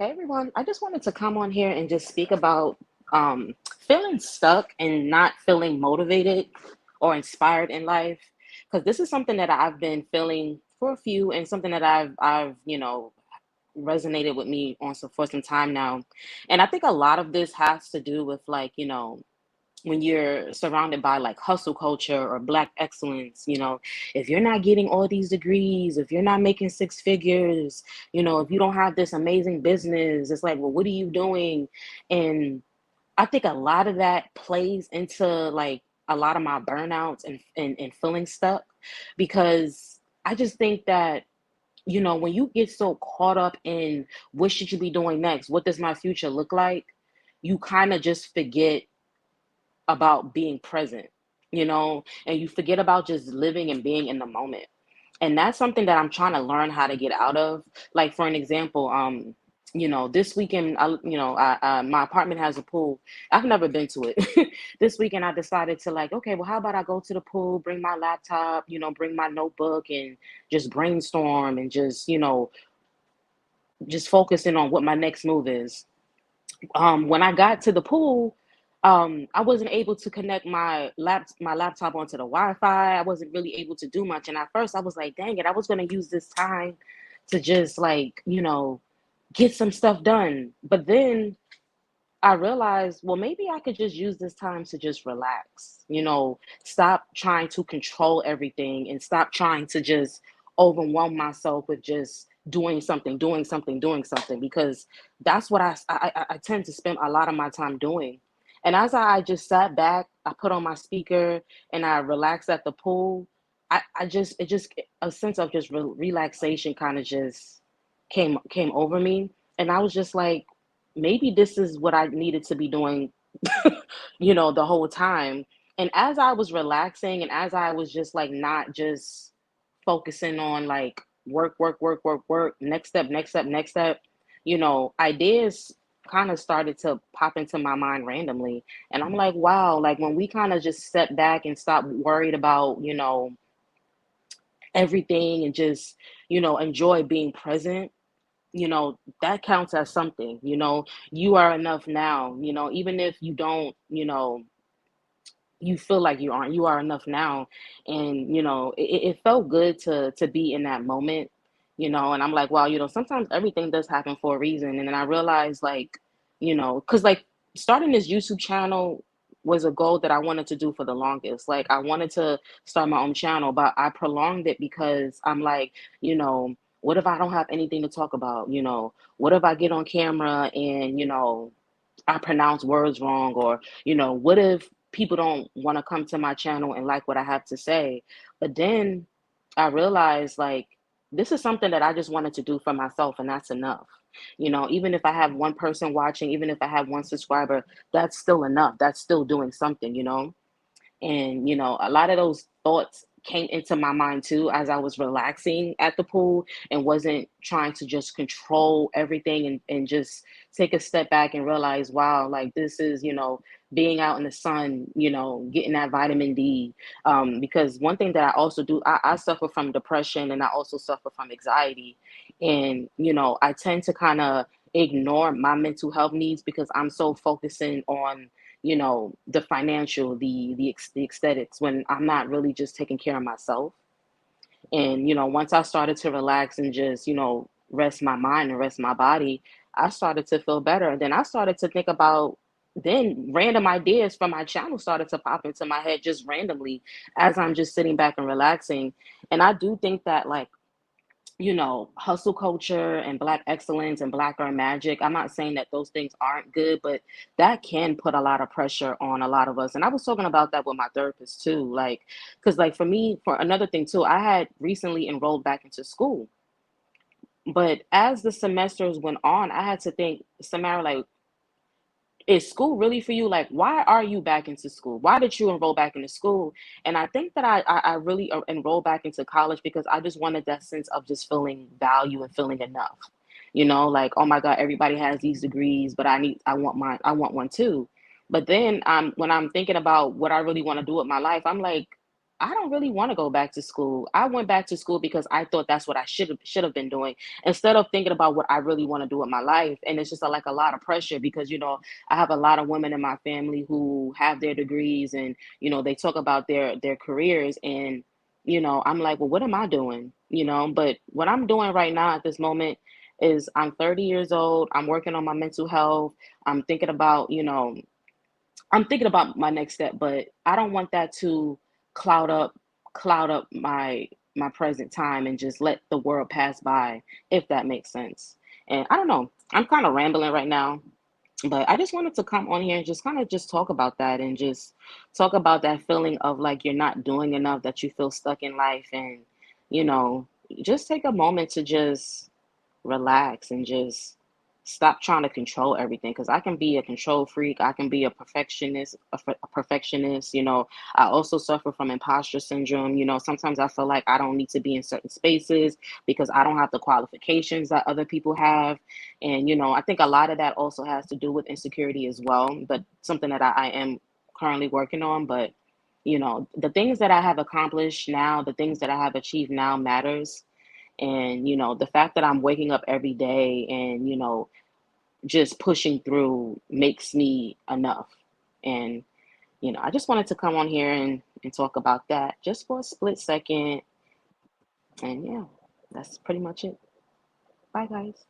Hey everyone, I just wanted to come on here and just speak about feeling stuck and not feeling motivated or inspired in life. Because this is something that I've been feeling for a few, and something that I've resonated with me on for some time now. And I think a lot of this has to do with when you're surrounded by like hustle culture or black excellence, if you're not getting all these degrees, if you're not making six figures, if you don't have this amazing business, it's like, well, what are you doing? And I think a lot of that plays into like a lot of my burnouts and feeling stuck, because I just think that when you get so caught up in what should you be doing next, what does my future look like, you kind of just forget about being present, and you forget about just living and being in the moment. And that's something that I'm trying to learn how to get out of. Like for an example, this weekend, my apartment has a pool. I've never been to it. This weekend, I decided to like, okay, well, how about I go to the pool, bring my laptop, bring my notebook, and just brainstorm and just focusing on what my next move is. When I got to the pool, I wasn't able to connect my laptop onto the Wi-Fi. I wasn't really able to do much. And at first I was like, dang it, I was gonna use this time to just like, get some stuff done. But then I realized, well, maybe I could just use this time to just relax, stop trying to control everything and stop trying to just overwhelm myself with just doing something, doing something, doing something, because that's what I tend to spend a lot of my time doing. And as I just sat back, I put on my speaker and I relaxed at the pool. It just a sense of just relaxation kind of just came over me, and I was just like, maybe this is what I needed to be doing, the whole time. And as I was relaxing and as I was just like not just focusing on like work, work, work, work, work, next step, next step, next step, ideas kind of started to pop into my mind randomly. And I'm like, wow, like when we kind of just step back and stop worried about, everything and just, enjoy being present, that counts as something. You are enough now, even if you don't, you feel like you are enough now. And it felt good to be in that moment, and I'm like, wow, sometimes everything does happen for a reason. And then I realized, like, because like starting this YouTube channel was a goal that I wanted to do for the longest. Like I wanted to start my own channel, but I prolonged it because I'm like, what if I don't have anything to talk about? What if I get on camera and I pronounce words wrong? Or, what if people don't want to come to my channel and like what I have to say? But then I realized, like, this is something that I just wanted to do for myself, and that's enough. Even if I have one person watching, even if I have one subscriber, that's still enough. That's still doing something, and, a lot of those thoughts came into my mind too as I was relaxing at the pool and wasn't trying to just control everything, and just take a step back and realize, wow, like this is, being out in the sun, getting that vitamin D. Because one thing that I also do, I suffer from depression and I also suffer from anxiety. And, I tend to kind of ignore my mental health needs because I'm so focusing on the financial, the aesthetics, when I'm not really just taking care of myself. And once I started to relax and just rest my mind and rest my body, I started to feel better. And then I started to think about, then random ideas from my channel started to pop into my head just randomly as I'm just sitting back and relaxing. And I do think that, like, hustle culture and black excellence and black girl magic. I'm not saying that those things aren't good, but that can put a lot of pressure on a lot of us. And I was talking about that with my therapist too. Like, because like for me, for another thing too, I had recently enrolled back into school. But as the semesters went on, I had to think, Samara, like, is school really for you? Like, why are you back into school? Why did you enroll back into school? And I think that I really enrolled back into college because I just wanted that sense of just feeling value and feeling enough. Like, oh my God, everybody has these degrees, but I want one too. But then when I'm thinking about what I really want to do with my life, I'm like, I don't really want to go back to school. I went back to school because I thought that's what I should have been doing instead of thinking about what I really want to do with my life. And it's just like a lot of pressure because I have a lot of women in my family who have their degrees, and they talk about their careers, and I'm like, well, what am I doing? But what I'm doing right now at this moment is I'm 30 years old. I'm working on my mental health. I'm thinking about, I'm thinking about my next step, but I don't want that to cloud up cloud up my present time and just let the world pass by, if that makes sense. And I don't know. I'm kind of rambling right now, but I just wanted to come on here and just kind of just talk about that and just talk about that feeling of like you're not doing enough, that you feel stuck in life, and you know, just take a moment to just relax and just stop trying to control everything, because I can be a control freak. I can be a perfectionist, a perfectionist. I also suffer from imposter syndrome. Sometimes I feel like I don't need to be in certain spaces because I don't have the qualifications that other people have. And I think a lot of that also has to do with insecurity as well, but something that I am currently working on. But the things that I have accomplished now, the things that I have achieved now matters. And the fact that I'm waking up every day and just pushing through makes me enough. And I just wanted to come on here and talk about that just for a split second. And yeah, that's pretty much it. Bye, guys.